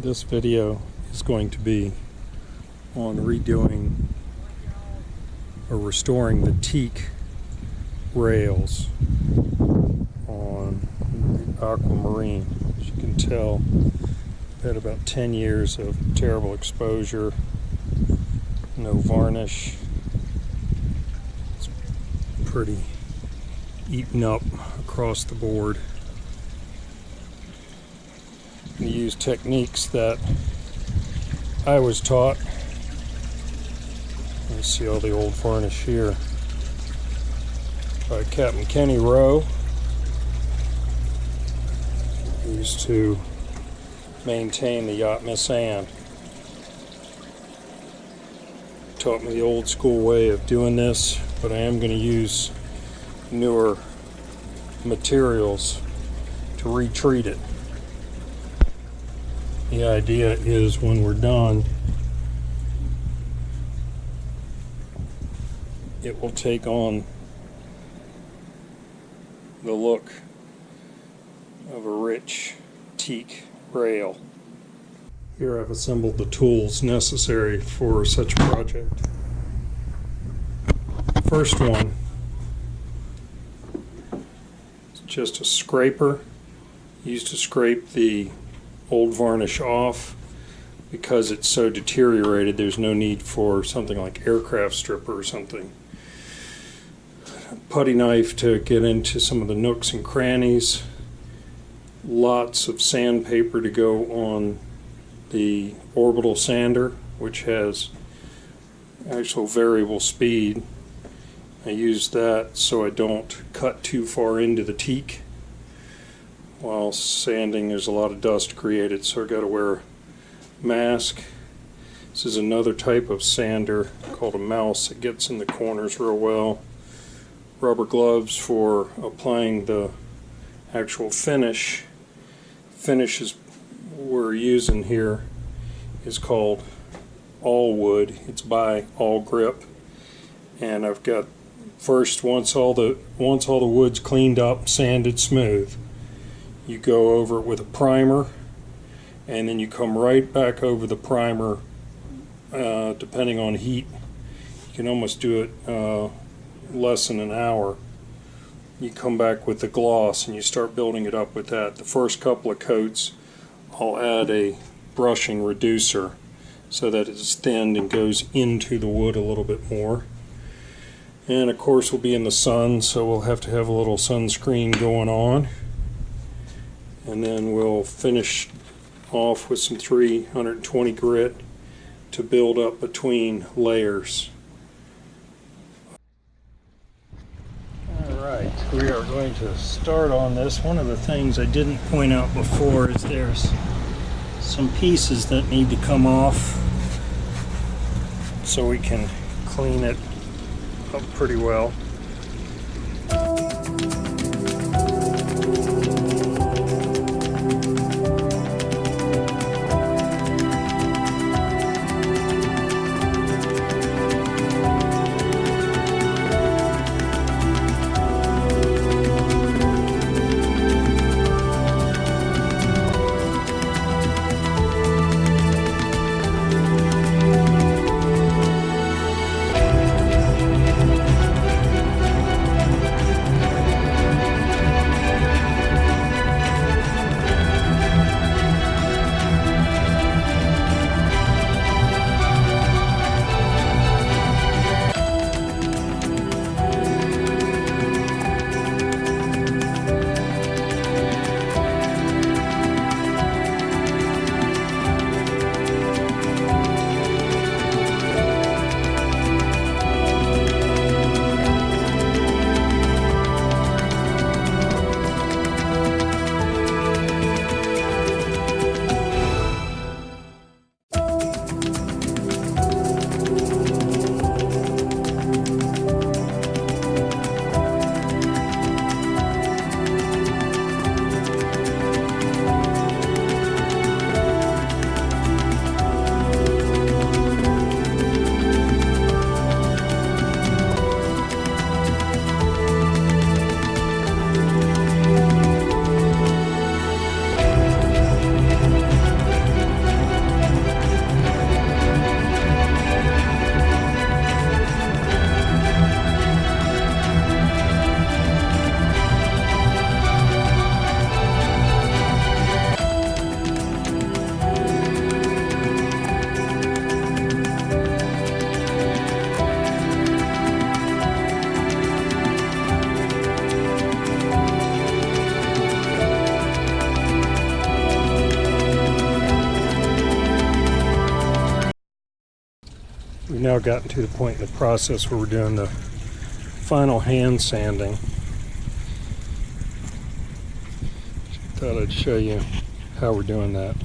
This video is going to be on redoing or restoring the teak rails on the aquamarine. As you can tell, I've had about 10 years of terrible exposure, no varnish. It's pretty eaten up across the board. We use techniques that I was taught. You see all the old varnish here by Captain Kenny Rowe. He used to maintain the Yacht Miss Anne. Taught me the old school way of doing this, but I am going to use newer materials to retreat it. The idea is when we're done, it will take on the look of a rich teak rail. Here I've assembled the tools necessary for such a project. First one is just a scraper used to scrape the old varnish off. Because it's so deteriorated, there's no need for something like aircraft stripper or something. A putty knife to get into some of the nooks and crannies. Lots of sandpaper to go on the orbital sander, which has actual variable speed. I use that so I don't cut too far into the teak. While sanding, there's a lot of dust created, so I got to wear a mask. This is another type of sander called a mouse. It gets in the corners real well. Rubber gloves for applying the actual finish. Finishes we're using here is called All Wood. It's by All Grip, and I've got first once all the wood's cleaned up, sanded smooth. You go over it with a primer, and then you come right back over the primer. Depending on heat, you can almost do it less than an hour. You come back with the gloss and you start building it up with that. The first couple of coats, I'll add a brushing reducer so that it's thinned and goes into the wood a little bit more. And of course we'll be in the sun, so we'll have to have a little sunscreen going on. And then we'll finish off with some 320 grit to build up between layers. Alright, we are going to start on this. One of the things I didn't point out before is there's some pieces that need to come off so we can clean it up pretty well. We've now gotten to the point in the process where we're doing the final hand sanding. Thought I'd show you how we're doing that.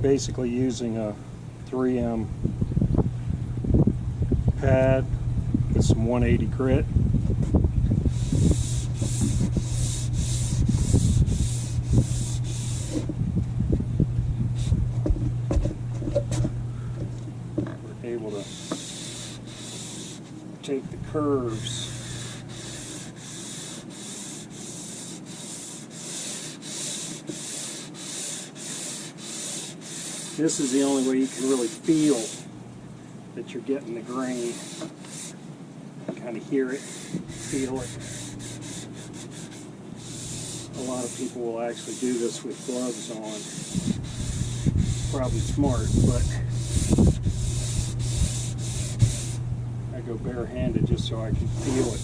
Basically using a 3M pad with some 180 grit. We're able to take the curves This is the only way you can really feel that you're getting the grain. Kind of hear it, feel it. A lot of people will actually do this with gloves on. Probably smart, but I go barehanded just so I can feel it.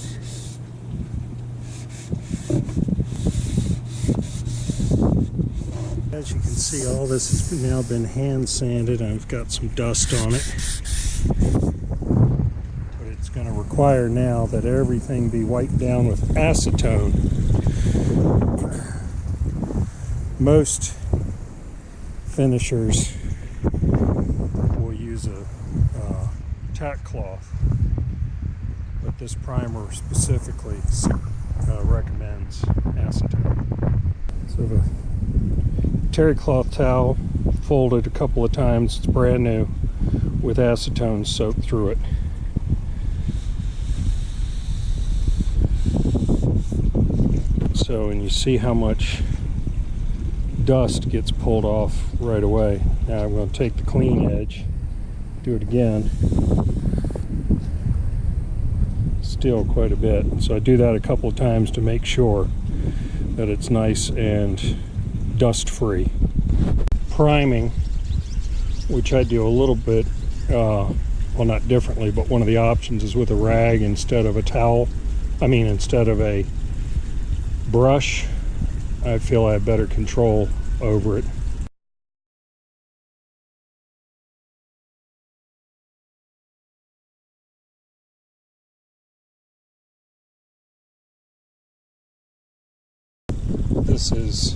As you can see, all this has now been hand sanded. I've got some dust on it. But it's going to require now that everything be wiped down with acetone. Most finishers will use a tack cloth, but this primer specifically recommends acetone. So the terry cloth towel, folded a couple of times, it's brand new, with acetone soaked through it. So, and you see how much dust gets pulled off right away. Now I'm going to take the clean edge, do it again. Still quite a bit. So I do that a couple of times to make sure that it's nice and dust free. Priming, which I do a little bit, well, not differently, but one of the options is with a rag instead of a towel. Instead of a brush. I feel I have better control over it. This is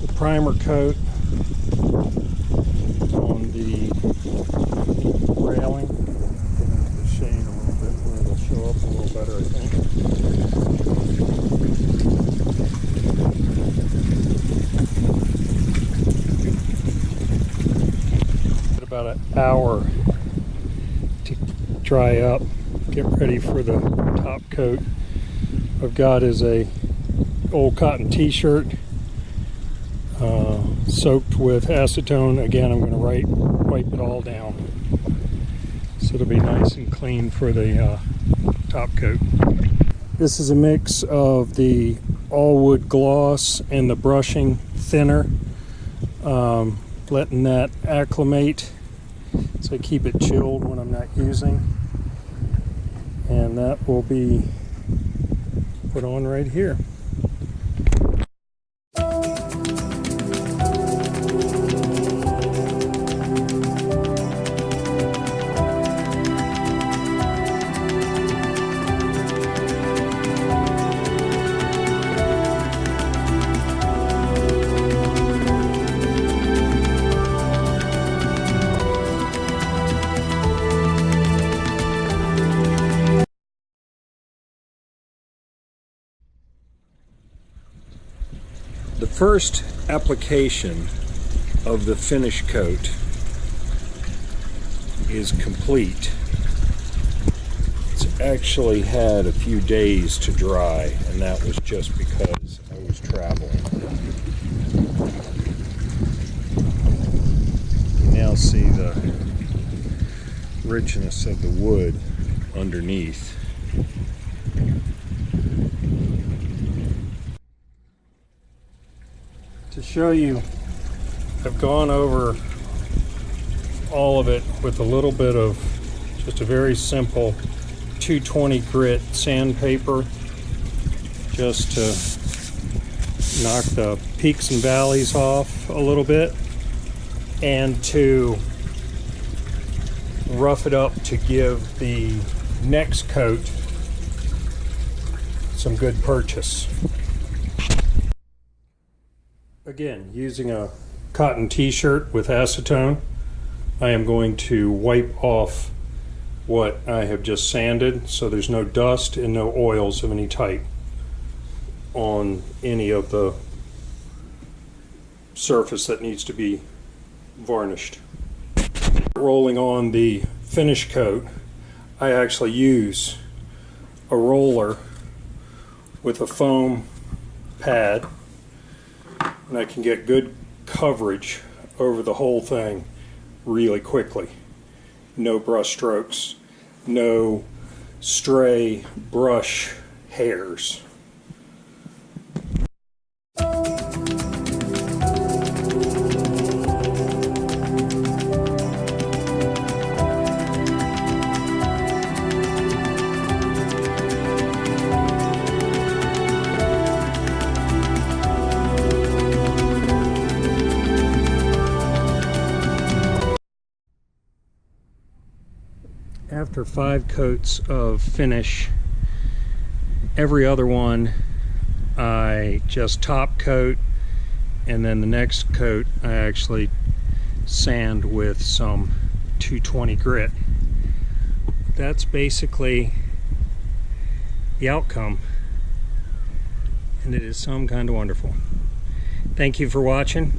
the primer coat on the railing. Get into the shade a little bit where it'll show up a little better, I think. About an hour to dry up, get ready for the top coat. What I've got is a old cotton t-shirt soaked with acetone. Again, I'm going to wipe it all down so it'll be nice and clean for the top coat. This is a mix of the all wood gloss and the brushing thinner, letting that acclimate so I keep it chilled when I'm not using, and that will be put on right here. The first application of the finish coat is complete. It's actually had a few days to dry, and that was just because I was traveling. You now see the richness of the wood underneath. To show you, I've gone over all of it with a little bit of just a very simple 220 grit sandpaper, just to knock the peaks and valleys off a little bit, and to rough it up to give the next coat some good purchase. Again, using a cotton t-shirt with acetone, I am going to wipe off what I have just sanded so there's no dust and no oils of any type on any of the surface that needs to be varnished. Rolling on the finish coat, I actually use a roller with a foam pad, and I can get good coverage over the whole thing really quickly. No brush strokes, no stray brush hairs. After 5 coats of finish, every other one I just top coat, and then the next coat I actually sand with some 220 grit. That's basically the outcome, and it is some kind of wonderful. Thank you for watching.